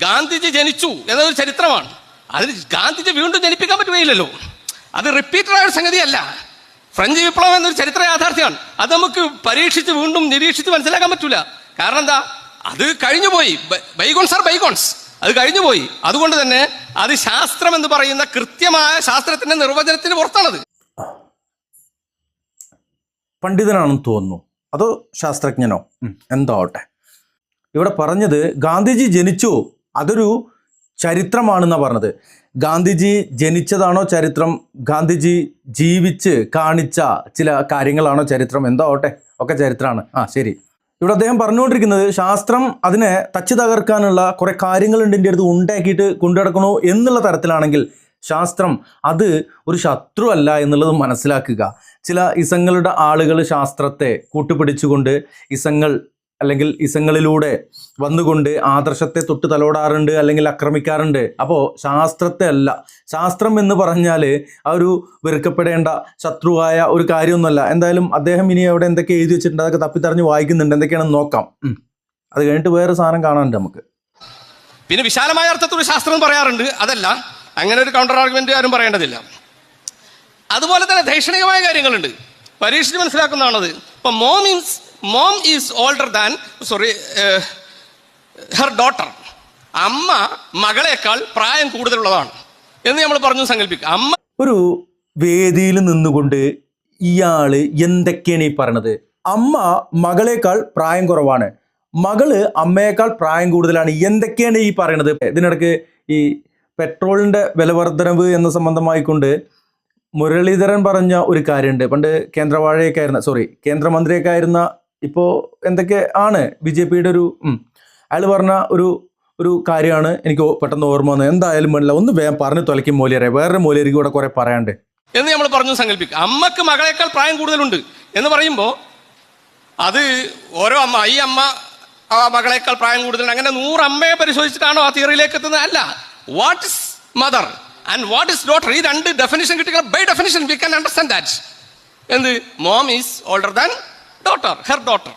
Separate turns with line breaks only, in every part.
ഗാന്ധിജി ജനിച്ചു എന്നതൊരു ചരിത്രമാണ്. അതിന് ഗാന്ധിജി വീണ്ടും ജനിപ്പിക്കാൻ പറ്റുകയില്ലല്ലോ. അത് റിപ്പീറ്റഡായ ഒരു സംഗതിയല്ല. ഫ്രഞ്ച് വിപ്ലവം എന്നൊരു ചരിത്ര യാഥാർത്ഥ്യമാണ്. അത് നമുക്ക് പരീക്ഷിച്ച് വീണ്ടും നിരീക്ഷിച്ച് മനസ്സിലാക്കാൻ പറ്റൂല. കാരണം എന്താ, അത് കഴിഞ്ഞുപോയി. ബൈഗോൺസ് ആർ ബൈഗോൺസ്, അത് കഴിഞ്ഞുപോയി. അതുകൊണ്ട് തന്നെ അത് ശാസ്ത്രം എന്ന് പറയുന്ന കൃത്യമായ ശാസ്ത്രത്തിന്റെ നിർവചനത്തിന് പുറത്താണത്.
പണ്ഡിതനാണെന്ന് തോന്നുന്നു, അതോ ശാസ്ത്രജ്ഞനോ എന്താവട്ടെ. ഇവിടെ പറഞ്ഞത് ഗാന്ധിജി ജനിച്ചു, അതൊരു ചരിത്രമാണെന്നാണ് പറഞ്ഞത്. ഗാന്ധിജി ജനിച്ചതാണോ ചരിത്രം, ഗാന്ധിജി ജീവിച്ച് കാണിച്ച ചില കാര്യങ്ങളാണോ ചരിത്രം, എന്താവട്ടെ, ഒക്കെ ചരിത്രമാണ്. ശരി. ഇവിടെ അദ്ദേഹം പറഞ്ഞുകൊണ്ടിരിക്കുന്നത് ശാസ്ത്രം അതിനെ തച്ച് തകർക്കാനുള്ള കുറേ കാര്യങ്ങളുണ്ട് എൻ്റെ അടുത്ത് ഉണ്ടാക്കിയിട്ട് കൊണ്ടുനടക്കണോ എന്നുള്ള തരത്തിലാണെങ്കിൽ ശാസ്ത്രം അത് ഒരു ശത്രു അല്ല എന്നുള്ളത് മനസ്സിലാക്കുക. ചില ഇസങ്ങളുടെ ആളുകൾ ശാസ്ത്രത്തെ കൂട്ടുപിടിച്ചുകൊണ്ട് ഇസങ്ങൾ അല്ലെങ്കിൽ ഇസങ്ങളിലൂടെ വന്നുകൊണ്ട് ആദർശത്തെ തൊട്ട് തലോടാറുണ്ട്, അല്ലെങ്കിൽ ആക്രമിക്കാറുണ്ട്. അപ്പോൾ ശാസ്ത്രത്തെ അല്ല, ശാസ്ത്രം എന്ന് പറഞ്ഞാൽ ആ ഒരു വെറുക്കപ്പെടേണ്ട ശത്രുവായ ഒരു കാര്യമൊന്നുമല്ല. എന്തായാലും അദ്ദേഹം ഇനി അവിടെ എന്തൊക്കെ എഴുതി വെച്ചിട്ടുണ്ട് അതൊക്കെ തപ്പിത്തറിഞ്ഞ് വായിക്കുന്നുണ്ട്, എന്തൊക്കെയാണെന്ന് നോക്കാം. അത് കഴിഞ്ഞിട്ട് വേറെ സാധനം കാണാനുണ്ട് നമുക്ക്.
പിന്നെ വിശാലമായ അർത്ഥത്തിൽ ശാസ്ത്രം പറയാറുണ്ട്, അതല്ല, അങ്ങനെ ഒരു കൗണ്ടർ ആർഗ്യുമെന്റ് ആരും പറയേണ്ടതില്ല. അതുപോലെ തന്നെ ധൈഷണികമായ കാര്യങ്ങളുണ്ട്, പരീക്ഷിച്ച് മനസ്സിലാക്കുന്നതാണത്. ഇപ്പം mom is older than her daughter. അമ്മ മകളേക്കാൾ പ്രായം കൂടുതലുള്ളതാണ് എന്ന് നമ്മൾ പറഞ്ഞു സങ്കല്പിക്കുക. അമ്മ
ഒരു വേദിയിൽ നിന്നുകൊണ്ട് ഇയാള് എന്തൊക്കെയാണ് ഈ പറയണത്? അമ്മ മകളേക്കാൾ പ്രായം കുറവാണ്, മകള് അമ്മയേക്കാൾ പ്രായം കൂടുതലാണ്, എന്തൊക്കെയാണ് ഈ പറയണത്? ഇതിനിടയ്ക്ക് ഈ പെട്രോളിൻ്റെ വില വർധനവ് എന്ന സംബന്ധമായിക്കൊണ്ട് മുരളീധരൻ പറഞ്ഞ ഒരു കാര്യമുണ്ട്. പണ്ട് കേന്ദ്രമന്ത്രിയൊക്കെ ആയിരുന്ന, ഇപ്പോൾ എന്തൊക്കെ ആണ് BJPയുടെ ഒരു അയാൾ പറഞ്ഞ ഒരു കാര്യമാണ് എനിക്ക് പെട്ടെന്ന് ഓർമ്മ വന്നത്. എന്തായാലും വേണ്ടില്ല, ഒന്ന് വേഗം പറഞ്ഞു തുലയ്ക്കും മൂല്യരെ, വേറൊരു മൂല്യർക്ക് ഇവിടെ കുറെ പറയാണ്ട്
എന്ന് നമ്മൾ പറഞ്ഞു സങ്കല്പിക്കുക. അമ്മക്ക് മകളേക്കാൾ പ്രായം കൂടുതലുണ്ട് എന്ന് പറയുമ്പോൾ അത് ഓരോ അമ്മ, ഈ അമ്മ ആ മകളേക്കാൾ പ്രായം കൂടുതലുണ്ട്, അങ്ങനെ 100 അമ്മയെ പരിശോധിച്ചിട്ടാണോ ആ തിയറിയിലേക്ക് എത്തുന്നത്? അല്ല. What is mother and what is daughter, ഈ രണ്ട് ഡെഫിനിഷൻ കിട്ടിയാൽ by definition we can understand that. എന്ത്, mom is older than daughter, her daughter.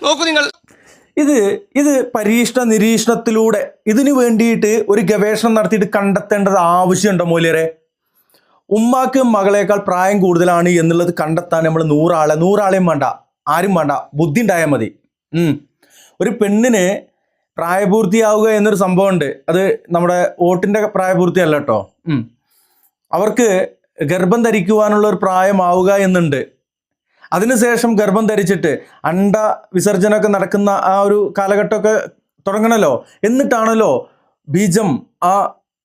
നോക്കൂ നിങ്ങൾ,
ഇത് പരീക്ഷണ നിരീക്ഷണത്തിലൂടെ ഇതിനു വേണ്ടിയിട്ട് ഒരു ഗവേഷണം നടത്തിയിട്ട് കണ്ടെത്തേണ്ടത് ആവശ്യമുണ്ടോ മൂല്യരെ? ഉമ്മാക്ക് മകളേക്കാൾ പ്രായം കൂടുതലാണ് എന്നുള്ളത് കണ്ടെത്താൻ നമ്മൾ 100 ആളെയും വേണ്ട, ആരും വേണ്ട, ബുദ്ധി ഉണ്ടായാൽ മതി. ഒരു പെണ്ണിന് പ്രായപൂർത്തിയാവുക എന്നൊരു സംഭവമുണ്ട്. അത് നമ്മുടെ വോട്ടിൻ്റെ പ്രായപൂർത്തിയല്ല കേട്ടോ. അവർക്ക് ഗർഭം ധരിക്കുവാനുള്ള ഒരു പ്രായമാവുക എന്നുണ്ട്. അതിനുശേഷം ഗർഭം ധരിച്ചിട്ട് അണ്ട വിസർജനമൊക്കെ നടക്കുന്ന ആ ഒരു കാലഘട്ടമൊക്കെ തുടങ്ങണമല്ലോ. എന്നിട്ടാണല്ലോ ബീജം ആ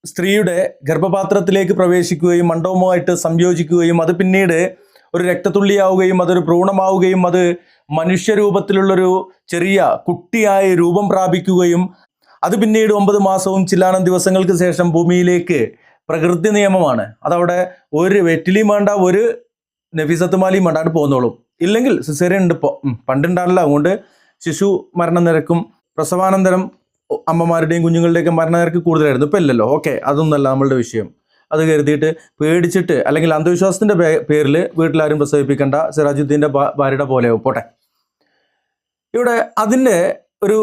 സ്ത്രീയുടെ ഗർഭപാത്രത്തിലേക്ക് പ്രവേശിക്കുകയും മണ്ഡവുമായിട്ട് സംയോജിക്കുകയും അത് പിന്നീട് ഒരു രക്തത്തുള്ളിയാവുകയും അതൊരു ഭ്രൂണമാവുകയും അത് മനുഷ്യരൂപത്തിലുള്ളൊരു ചെറിയ കുട്ടിയായി രൂപം പ്രാപിക്കുകയും അത് പിന്നീട് 9 മാസവും ചില്ലാനം ദിവസങ്ങൾക്ക് ശേഷം ഭൂമിയിലേക്ക്, പ്രകൃതി നിയമമാണ്, അതവിടെ ഒരു വെറ്റിലിയും വേണ്ട, ഒരു നഫീസത്തുമാലിയും വേണ്ടാണ്ട് പോകുന്നോളും. ഇല്ലെങ്കിൽ സിസേറിയൻ ഉണ്ട് ഇപ്പോൾ, പണ്ടുണ്ടാണല്ലോ. അതുകൊണ്ട് ശിശു മരണനിരക്കും പ്രസവാനന്തരം അമ്മമാരുടെയും കുഞ്ഞുങ്ങളുടെയൊക്കെ മരണനിരക്ക് കൂടുതലായിരുന്നു, ഇപ്പം ഇല്ലല്ലോ. ഓക്കെ, അതൊന്നുമല്ല നമ്മളുടെ വിഷയം. അത് കരുതിയിട്ട് പേടിച്ചിട്ട് അല്ലെങ്കിൽ അന്ധവിശ്വാസത്തിൻ്റെ പേരിൽ വീട്ടിലാരും പ്രസവിപ്പിക്കേണ്ട, സിറാജുദ്ദീൻ്റെ ഭാര്യയുടെ പോലെയോ പോട്ടെ. ഇവിടെ അതിൻ്റെ ഒരു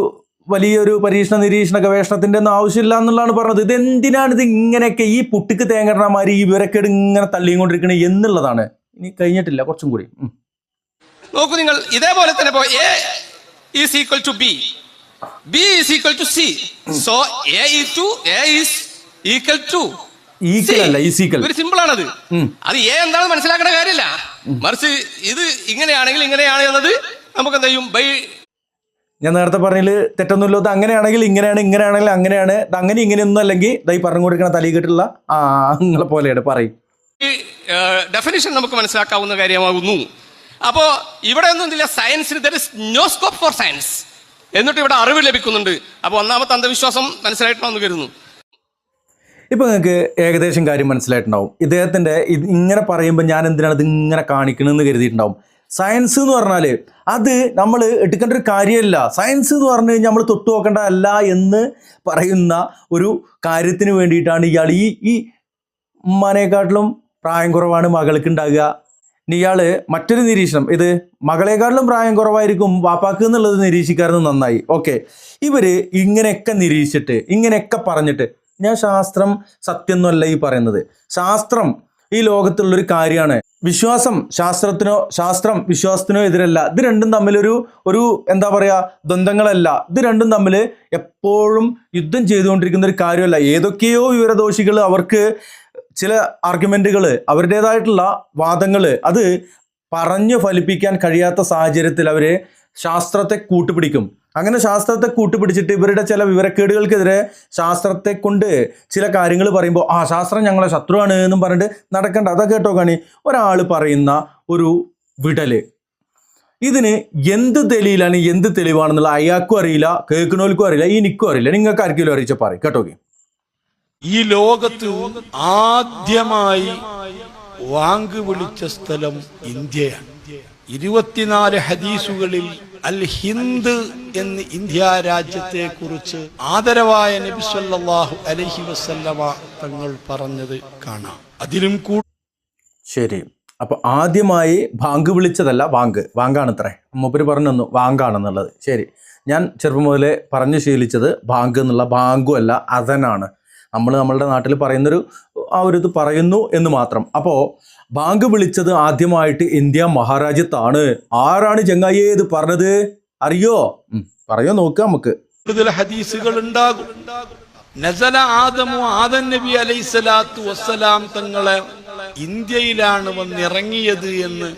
വലിയൊരു പരീക്ഷണ നിരീക്ഷണ ഗവേഷണത്തിൻ്റെ ഒന്നും ആവശ്യമില്ല എന്നുള്ളതാണ് പറഞ്ഞത്. ഇതെന്തിനാണ് ഇത് ഇങ്ങനെയൊക്കെ ഈ പുട്ടിക്ക് തേങ്ങടനമാര് ഈ വിവരക്കേട് ഇങ്ങനെ തള്ളിയും കൊണ്ടിരിക്കണേ എന്നുള്ളതാണ്. ഇനി കഴിഞ്ഞിട്ടില്ല, കുറച്ചും കൂടി
നോക്കൂ നിങ്ങൾ. ഇതേപോലെ തന്നെ A is equal to B, B is equal to C, so A is equal to
equal അല്ല, ഈക്വൽ.
ഒരു സിമ്പിൾ ആണത്. അത് A എന്താണെന്ന് മനസ്സിലാക്കേണ്ട കാര്യമില്ല, മറിച്ച് ഇത് ഇങ്ങനെയാണെങ്കിൽ ഇങ്ങനെയാണ് എന്നത് നമുക്ക് എന്ത് ചെയ്യും, ബൈ
ഞാൻ നേരത്തെ പറഞ്ഞതിൽ തെറ്റൊന്നുമില്ല. ഇത് അങ്ങനെയാണെങ്കിൽ ഇങ്ങനെയാണ്, ഇങ്ങനെയാണെങ്കിൽ അങ്ങനെയാണ്, ഇത് അങ്ങനെ ഇങ്ങനെയൊന്നും അല്ലെങ്കിൽ ഇതായി പറഞ്ഞു കൊടുക്കുന്ന തലീകെട്ടുള്ള നിങ്ങളെ പോലെയാണ് പറയും.
ഈ ഡെഫിനിഷൻ നമുക്ക് മനസ്സിലാക്കാവുന്ന കാര്യമാകുന്നു. അപ്പോൾ ഇവിടെ ഒന്നും ഇല്ല, സയൻസിന് there is no scope for science, എന്നിട്ട് ഇവിടെ അറിവ് ലഭിക്കുന്നുണ്ട്. അപ്പോൾ ഒന്നാമത്തെ അന്ധവിശ്വാസം മനസ്സിലായിട്ടാണെന്ന് കരുതുന്നു.
ഇപ്പം നിങ്ങൾക്ക് ഏകദേശം കാര്യം മനസ്സിലായിട്ടുണ്ടാവും. ഇദ്ദേഹത്തിൻ്റെ ഇങ്ങനെ പറയുമ്പോൾ ഞാൻ എന്തിനാണ് ഇത് ഇങ്ങനെ കാണിക്കണമെന്ന് കരുതിയിട്ടുണ്ടാവും. സയൻസ് എന്ന് പറഞ്ഞാൽ അത് നമ്മൾ എടുക്കേണ്ട ഒരു കാര്യമല്ല. സയൻസ് എന്ന് പറഞ്ഞു കഴിഞ്ഞാൽ നമ്മൾ തൊട്ടു നോക്കേണ്ടതല്ല എന്ന് പറയുന്ന ഒരു കാര്യത്തിന് വേണ്ടിയിട്ടാണ് ഇയാൾ ഈ ഉമ്മാനേക്കാട്ടിലും പ്രായം കുറവാണ് മകൾക്ക് ഉണ്ടാകുക, ഇനി ഇയാള് മറ്റൊരു നിരീക്ഷണം, ഇത് മകളെക്കാട്ടിലും പ്രായം കുറവായിരിക്കും വാപ്പാക്ക് എന്നുള്ളത് നിരീക്ഷിക്കാറുണ്ട്. നന്നായി, ഓക്കെ. ഇവര് ഇങ്ങനെയൊക്കെ നിരീക്ഷിച്ചിട്ട് ഇങ്ങനെയൊക്കെ പറഞ്ഞിട്ട്, ഞാൻ ശാസ്ത്രം സത്യമൊന്നുമല്ല ഈ പറയുന്നത്, ശാസ്ത്രം ഈ ലോകത്തുള്ളൊരു കാര്യമാണ്. വിശ്വാസം ശാസ്ത്രം വിശ്വാസത്തിനോ എതിരല്ല. ഇത് രണ്ടും തമ്മിലൊരു എന്താ പറയുക, ദ്വന്ദ്ങ്ങളല്ല. ഇത് രണ്ടും തമ്മിൽ എപ്പോഴും യുദ്ധം ചെയ്തുകൊണ്ടിരിക്കുന്ന ഒരു കാര്യമല്ല. ഏതൊക്കെയോ വിവരദോഷികൾ അവർക്ക് ചില ആർഗ്യുമെന്റുകൾ, അവരുടേതായിട്ടുള്ള വാദങ്ങൾ, അത് പറഞ്ഞു ഫലിപ്പിക്കാൻ കഴിയാത്ത സാഹചര്യത്തിൽ അവര് ശാസ്ത്രത്തെ കൂട്ടുപിടിക്കും. അങ്ങനെ ശാസ്ത്രത്തെ കൂട്ടുപിടിച്ചിട്ട് ഇവരുടെ ചില വിവരക്കേടുകൾക്കെതിരെ ശാസ്ത്രത്തെ കൊണ്ട് ചില കാര്യങ്ങൾ പറയുമ്പോൾ ശാസ്ത്രം ഞങ്ങളെ ശത്രുവാണ് എന്നും പറഞ്ഞിട്ട് നടക്കണ്ട. അതൊക്കെ കേട്ടോ കാണി, ഒരാൾ പറയുന്ന ഒരു വിടല്, ഇതിന് എന്ത് ദലീലാണ് എന്ത് തെളിവാണെന്നുള്ള അയാൾക്കും അറിയില്ല, കേൾക്കുന്നവർക്കും അറിയില്ല, എനിക്കും അറിയില്ല. നിങ്ങൾക്ക് ആർക്കെങ്കിലും അറിയിച്ച പറയും കേട്ടോ.
ഈ ലോകത്ത് ആദ്യമായി വാങ്ക് വിളിച്ച സ്ഥലം ഇന്ത്യയാണ്. 24 ഹദീസുകളിൽ അൽ ഹിന്ദ് എന്ന് ഇന്ത്യ രാജ്യത്തെ കുറിച്ച് ആദരവായ നബി സല്ലല്ലാഹു അലൈഹി വസല്ലമ തങ്ങൾ പറഞ്ഞത് കാണാം. അതിലും
ശരി. അപ്പൊ ആദ്യമായി ബാങ്ക് വിളിച്ചതല്ല, വാങ്കാണത്രേ. മൂപ്പര് പറഞ്ഞു തന്നു വാങ്കാണെന്നുള്ളത്. ശരി, ഞാൻ ചെറുപ്പം മുതലേ പറഞ്ഞു ശീലിച്ചത് ബാങ്ക് എന്നുള്ള, ബാങ്കും അല്ല അദനാണ്. നമ്മളുടെ നാട്ടിൽ പറയുന്നൊരു ഇത് പറയുന്നു എന്ന് മാത്രം. അപ്പോൾ ബാങ്ക് വിളിച്ചത് ആദ്യമായിട്ട് ഇന്ത്യ മഹാരാജ്യത്താണ്. ആരാണ് ചങ്ങായി ഇത് പറഞ്ഞത് അറിയോ? പറയോ, നോക്കാം നമുക്ക്.
കൂടുതൽ ഹദീസുകൾ ഉണ്ടാകും. നസല ആദം നബി അലൈഹിസ്സലാത്തു വസ്സലാം തങ്ങളെ ഇന്ത്യയിലാണ് വന്നിറങ്ങിയത് എന്ന്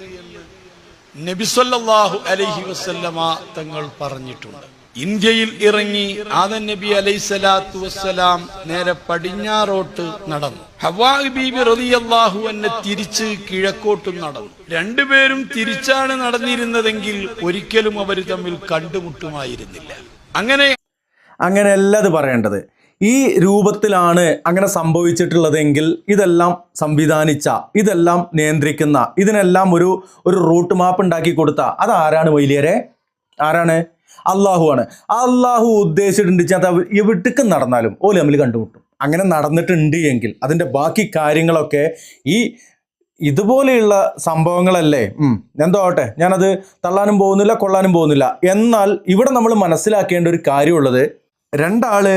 നബി സല്ലല്ലാഹു അലൈഹി വസല്ലമ തങ്ങൾ പറഞ്ഞിട്ടുണ്ട്. ഇന്ത്യയിൽ ഇറങ്ങി ആദം നബി അലൈഹിസ്സലാത്തു വസ്സലാം നേരെ പടിഞ്ഞാറോട്ട് നടന്നു. ഹവ്വാ ബീബി റളിയല്ലാഹു അൻഹ തിരിച്ച് കിഴക്കോട്ടും നടന്നു. രണ്ടുപേരും തിരിച്ചാണ് നടന്നിരുന്നതെങ്കിൽ ഒരിക്കലും അവർ തമ്മിൽ കണ്ടുമുട്ടുമായിരുന്നില്ല.
അങ്ങനെയല്ല അത് പറയേണ്ടത്. ഈ രൂപത്തിലാണ് അങ്ങനെ സംഭവിച്ചിട്ടുള്ളതെങ്കിൽ ഇതെല്ലാം സംവിധാനിച്ച, ഇതെല്ലാം നിയന്ത്രിക്കുന്ന, ഇതിനെല്ലാം ഒരു റൂട്ട് മാപ്പ് ഉണ്ടാക്കി കൊടുത്ത അതാരാണ് വലിയരെ? ആരാണ്? അള്ളാഹുവാണ്. അള്ളാഹു ഉദ്ദേശിച്ചിട്ടുണ്ട് എവിടേക്ക് നടന്നാലും ഓല് തമ്മിൽ കണ്ടുമുട്ടും. അങ്ങനെ നടന്നിട്ടുണ്ട് എങ്കിൽ അതിൻ്റെ ബാക്കി കാര്യങ്ങളൊക്കെ ഈ ഇതുപോലെയുള്ള സംഭവങ്ങളല്ലേ. എന്തോ ആവട്ടെ, ഞാനത് തള്ളാനും പോകുന്നില്ല, കൊള്ളാനും പോകുന്നില്ല. എന്നാൽ ഇവിടെ നമ്മൾ മനസ്സിലാക്കേണ്ട ഒരു കാര്യമുള്ളത്, രണ്ടാള്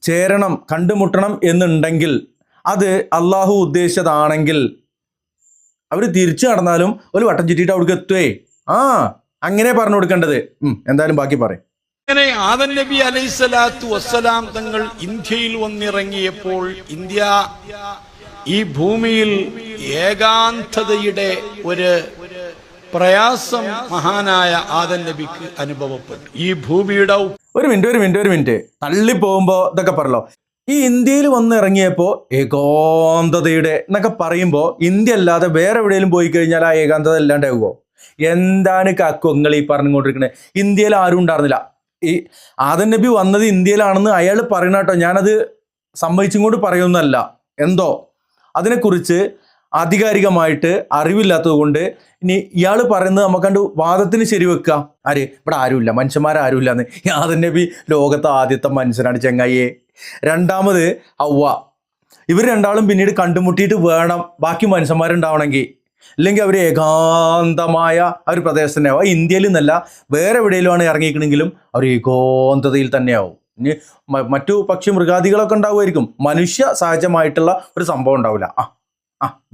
ചേരണം, കണ്ടുമുട്ടണം എന്നുണ്ടെങ്കിൽ അത് അള്ളാഹു ഉദ്ദേശിച്ചതാണെങ്കിൽ അവർ തിരിച്ചു നടന്നാലും ഒരു വട്ടം ചുറ്റിയിട്ട് അവിടേക്ക് എത്തുവേ. അങ്ങനെ പറഞ്ഞു കൊടുക്കേണ്ടത്. എന്തായാലും ബാക്കി പറയും.
അങ്ങനെ ആദം നബി അലൈഹിസ്സലാത്തു വസ്സലാം തങ്ങൾ ഇന്ത്യയിൽ വന്നിറങ്ങിയപ്പോൾ ഇന്ത്യ ഈ ഭൂമിയിൽ ഏകാന്തതയുടെ ഒരു പ്രയാസം മഹാനായ ആദം നബിക്ക് അനുഭവപ്പെട്ടു. ഈ ഭൂമിയുടെ
ഒരു മിനിറ്റ് തള്ളി പോകുമ്പോ ഇതൊക്കെ പറഞ്ഞല്ലോ. ഈ ഇന്ത്യയിൽ വന്നിറങ്ങിയപ്പോ ഏകാന്തതയുടെ എന്നൊക്കെ പറയുമ്പോ ഇന്ത്യ അല്ലാതെ വേറെ എവിടെയെങ്കിലും പോയി കഴിഞ്ഞാൽ ആ ഏകാന്തത ഇല്ലാണ്ടാവുമോ? എന്താണ് നിങ്ങൾ ഈ പറഞ്ഞുകൊണ്ടിരിക്കുന്നത്? ഇന്ത്യയിൽ ആരും ഉണ്ടായിരുന്നില്ല. ഈ ആദം നബി വന്നത് ഇന്ത്യയിലാണെന്ന് അയാൾ പറയണ കേട്ടോ. ഞാനത് സമ്മതിച്ചും കൊണ്ട് പറയുന്നല്ല. എന്തോ അതിനെക്കുറിച്ച് ആധികാരികമായിട്ട് അറിവില്ലാത്തത് കൊണ്ട് ഇനി ഇയാൾ പറയുന്നത് നമുക്കണ്ട് വാദത്തിന് ശരിവെക്കുക. ഇവിടെ ആരുമില്ല, മനുഷ്യന്മാരാരുമില്ല എന്ന്. ആദം നബി ലോകത്തെ ആദ്യത്തെ മനുഷ്യനാണ് ചങ്ങായിയെ. രണ്ടാമത് ഹവ്വ. ഇവർ രണ്ടാളും പിന്നീട് കണ്ടുമുട്ടിയിട്ട് വേണം ബാക്കി മനുഷ്യന്മാരുണ്ടാവണമെങ്കിൽ. ഇല്ലെങ്കിൽ അവർ ഏകാന്തമായ ഒരു പ്രദേശത്തന്നെ ആവും. ഇന്ത്യയിൽ നിന്നല്ല വേറെ എവിടെയെങ്കിലുമാണ് ഇറങ്ങിക്കണമെങ്കിലും അവർ ഏകാന്തതയിൽ തന്നെയാവും. ഇനി മറ്റു പക്ഷി മൃഗാദികളൊക്കെ ഉണ്ടാവുമായിരിക്കും, മനുഷ്യ സഹജമായിട്ടുള്ള ഒരു സംഭവം ഉണ്ടാവില്ല.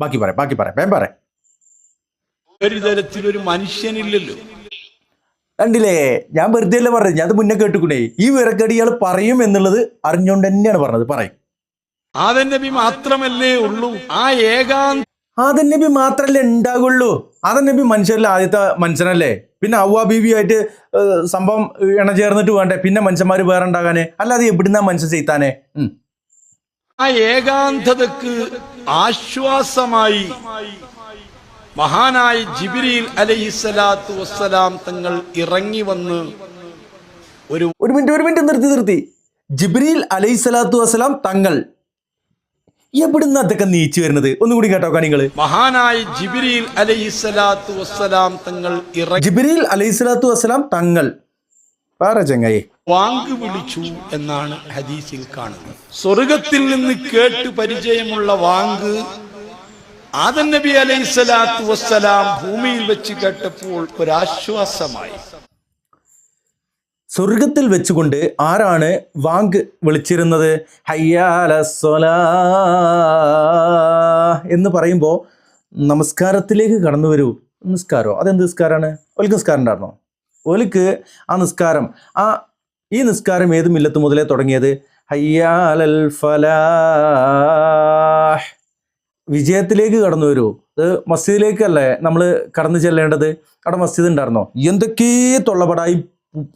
ബാക്കി പറയാം.
ഒരു തരത്തിലൊരു മനുഷ്യനില്ലല്ലോ.
കണ്ടില്ലേ, ഞാൻ വെറുതെ അല്ലേ പറഞ്ഞത്, ഞാൻ അത് മുന്നേ കേട്ടുകൂടെ. ഈ വിറക്കടി ഇയാൾ പറയും എന്നുള്ളത് അറിഞ്ഞുകൊണ്ട് തന്നെയാണ് പറഞ്ഞത്. പറയും.
ആദം നബി മാത്രമല്ലേ ഉള്ളൂ ആ
ആദം നബി മാത്രല്ലേ ഉണ്ടാകുള്ളൂ. ആദം നബി മനുഷ്യരിലെ ആദ്യത്തെ മനുഷ്യനല്ലേ. പിന്നെ ഹവ്വ ബീവിയായിട്ട് സംഭവം ഇണചേർന്നിട്ട് വേണ്ടേ പിന്നെ മനുഷ്യന്മാർ വേറെ ഉണ്ടാകാനേ? അല്ലാതെ എവിടുന്നാ മനുഷ്യൻ ചെയ്താനേ?
ആ ഏകാന്തതക്ക് ആശ്വാസമായി മഹാനായ ജിബ്രീൽ അലൈഹിസ്സലാത്തു വസ്സലാം തങ്ങൾ ഇറങ്ങി വന്ന് ഒരു
മിനിറ്റ് നിർത്തി. ജിബ്രീൽ അലൈഹിസ്സലാത്തു വസ്സലാം തങ്ങൾ എവിടുന്ന് അതൊക്കെ നീച്ചു വരുന്നത്? ഒന്നുകൂടി കേട്ടോ നിങ്ങൾ.
മഹാനായ ജിബ്രീൽ അലൈഹിസ്സലാത്തു വസ്സലാം തങ്ങൾ
ജിബ്രീൽ അലൈഹിസ്സലാത്തു വസ്സലാം തങ്ങൾ ചങ്ങായി
വാങ്ക് വിളിച്ചു എന്നാണ് ഹദീസിൽ കാണുന്നത്. സ്വർഗത്തിൽ നിന്ന് കേട്ട് പരിചയമുള്ള വാങ്ക് ആദം നബി അലൈഹിസ്സലാത്തു വസ്സലാം ഭൂമിയിൽ വെച്ച് കേട്ടപ്പോൾ ഒരാശ്വാസമായി.
സ്വർഗത്തിൽ വെച്ചുകൊണ്ട് ആരാണ് വാങ്ക് വിളിച്ചിരുന്നത്? ഹയ്യാലസ്സലാ എന്ന് പറയുമ്പോൾ നമസ്കാരത്തിലേക്ക് കടന്നു വരൂ. നിസ്കാരമോ? അതെന്ത് നിസ്കാരമാണ്? ഒലിക്ക് നിസ്കാരം ഉണ്ടായിരുന്നോ? ഒലിക്ക് ആ നിസ്കാരം, ഈ നിസ്കാരം ഏത് മില്ലത്ത് മുതലേ തുടങ്ങിയത്? ഹയ്യാലൽ ഫലാഹ്, വിജയത്തിലേക്ക് കടന്നു വരൂ. അത് മസ്ജിദിലേക്കല്ലേ നമ്മൾ കടന്നു ചെല്ലേണ്ടത്? അവിടെ മസ്ജിദ് ഉണ്ടായിരുന്നോ? എന്തൊക്കെ തൊള്ളപടായി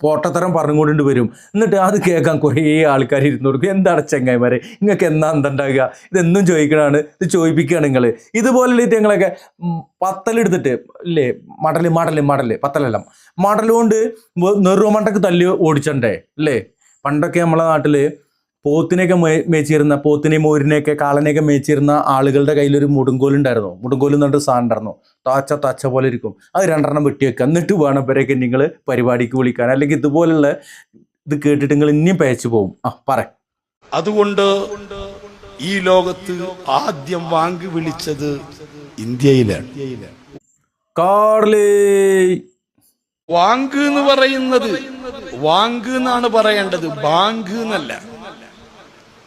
പോട്ടത്തരം പറഞ്ഞുകൊണ്ടിട്ട് വരും. എന്നിട്ട് അത് കേൾക്കാൻ കുറേ ആൾക്കാർ ഇരുന്ന് കൊടുക്കും. എന്താണ് ചെങ്ങായിമാരെ, നിങ്ങൾക്ക് എന്നാ എന്തുണ്ടാകുക? ഇതെന്നും ചോദിക്കണതാണ്, ഇത് ചോദിപ്പിക്കുകയാണ് നിങ്ങൾ. ഇതുപോലെ ഞങ്ങളൊക്കെ പത്തലെടുത്തിട്ട് ഇല്ലേ, മടല് പത്തലെല്ലാം മടലുകൊണ്ട് നെറുമണ്ടക്ക് തല്ലി ഓടിച്ചണ്ടേ അല്ലേ? പണ്ടൊക്കെ നമ്മളെ നാട്ടിൽ പോത്തിനെയൊക്കെ മേച്ചിരുന്ന, പോത്തിനെയും മോരിനെയൊക്കെ കാളനെയൊക്കെ മേച്ചിരുന്ന ആളുകളുടെ കയ്യിലൊരു മുടുങ്കോലുണ്ടായിരുന്നു. മുടുങ്കോൽ എന്ന് പറഞ്ഞിട്ട് സാധനം ഉണ്ടായിരുന്നു. താച്ച പോലെ ഇരിക്കും. അത് 2 വെട്ടി വെക്കുക. എന്നിട്ട് വേണം ഇവരെയൊക്കെ നിങ്ങൾ പരിപാടിക്ക് വിളിക്കാൻ. അല്ലെങ്കിൽ ഇതുപോലുള്ള ഇത് കേട്ടിട്ട് നിങ്ങൾ ഇനിയും പേച്ചു പോകും. പറ.
അതുകൊണ്ട് ഈ ലോകത്ത് ആദ്യം വാങ്ക് വിളിച്ചത് ഇന്ത്യയിലാണ്.
കാർലി
വാങ്ക് എന്ന് പറയുന്നത് വാങ്ക് എന്നാണ് പറയേണ്ടത്, ബാങ്ക് എന്നല്ല.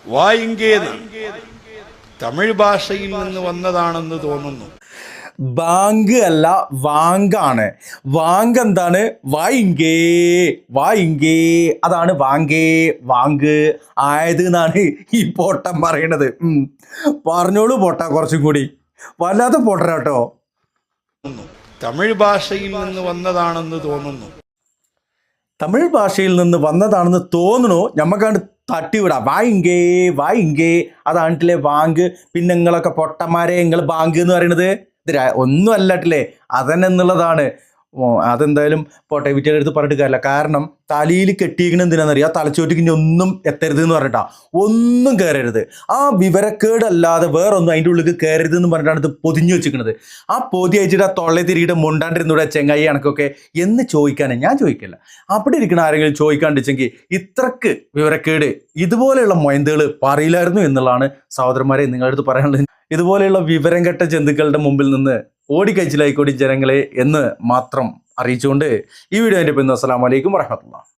വായിങ്കേന്നാണ്. തമിഴ് ഭാഷയിൽ നിന്ന് വന്നതാണെന്ന് തോന്നുന്നു.
ബാങ്ക് അല്ല, വാങ്കാണ്. വാങ്ക് എന്താണ്? വായിങ്കേ അതാണ് വാങ്ക് ആയത് എന്നാണ് ഈ പോട്ടം പറയണത്. പറഞ്ഞോളൂ പോട്ട, കുറച്ചും കൂടി വല്ലാതെ പോട്ടരാട്ടോ.
തമിഴ് ഭാഷയിൽ നിന്ന് വന്നതാണെന്ന് തോന്നുന്നു.
തമിഴ് ഭാഷയിൽ നിന്ന് വന്നതാണെന്ന് തോന്നുന്നു. ഞമ്മക്കാണ്ട് തട്ടിവിടാം. വായിങ്കേ അതാണിട്ടില്ലേ വാങ്ക്. പിന്നെ നിങ്ങളൊക്കെ പൊട്ടന്മാരെ, നിങ്ങൾ ബാങ്ക് എന്ന് പറയുന്നത് ഇത് ഒന്നും അല്ലട്ടില്ലേ, അതന്നെ എന്നുള്ളതാണ്. അതെന്തായാലും പോട്ടെ, വീട്ടിലെ അടുത്ത് പറഞ്ഞിട്ട് കാര്യമില്ല. കാരണം തലയിൽ കെട്ടിയിരിക്കണം എന്തിനാണെന്നറിയാം? ആ തലച്ചോറ്റിക്ക് ഇനി ഒന്നും എത്തരുത് എന്ന് പറഞ്ഞിട്ടാ. ഒന്നും കയറരുത്. ആ വിവരക്കേടല്ലാതെ വേറൊന്നും അതിൻ്റെ ഉള്ളിൽ കയറരുത് എന്ന് പറഞ്ഞിട്ടാണ് ഇത് പൊതിഞ്ഞു വെച്ചിരിക്കുന്നത്. ആ പൊതി അയച്ചിട്ട് ആ തൊള്ളയെ തിരിയിട്ട് മുണ്ടാണ്ടിരുന്നൂടെ ചെങ്ങായി കണക്കൊക്കെ എന്ന് ചോദിക്കാനേ ഞാൻ ചോദിക്കില്ല. അവിടെ ഇരിക്കുന്ന ആരെങ്കിലും ചോദിക്കാണ്ടിച്ചെങ്കിൽ ഇത്രക്ക് വിവരക്കേട് ഇതുപോലെയുള്ള മൊയന്തുകൾ പറയില്ലായിരുന്നു എന്നുള്ളതാണ് സഹോദരന്മാരെ നിങ്ങളുടെ അടുത്ത് പറയാനുള്ളത്. ഇതുപോലെയുള്ള വിവരം കെട്ട ജന്തുക്കളുടെ മുമ്പിൽ നിന്ന് ഓടിക്കഴിച്ചിലായിക്കോടി ജനങ്ങളെ എന്ന് മാത്രം അറിയിച്ചുകൊണ്ട് ഈ വീഡിയോ എൻ്റെ പിന്നെ അസ്സലാമു അലൈക്കും വറഹ്മത്തുള്ളാഹി.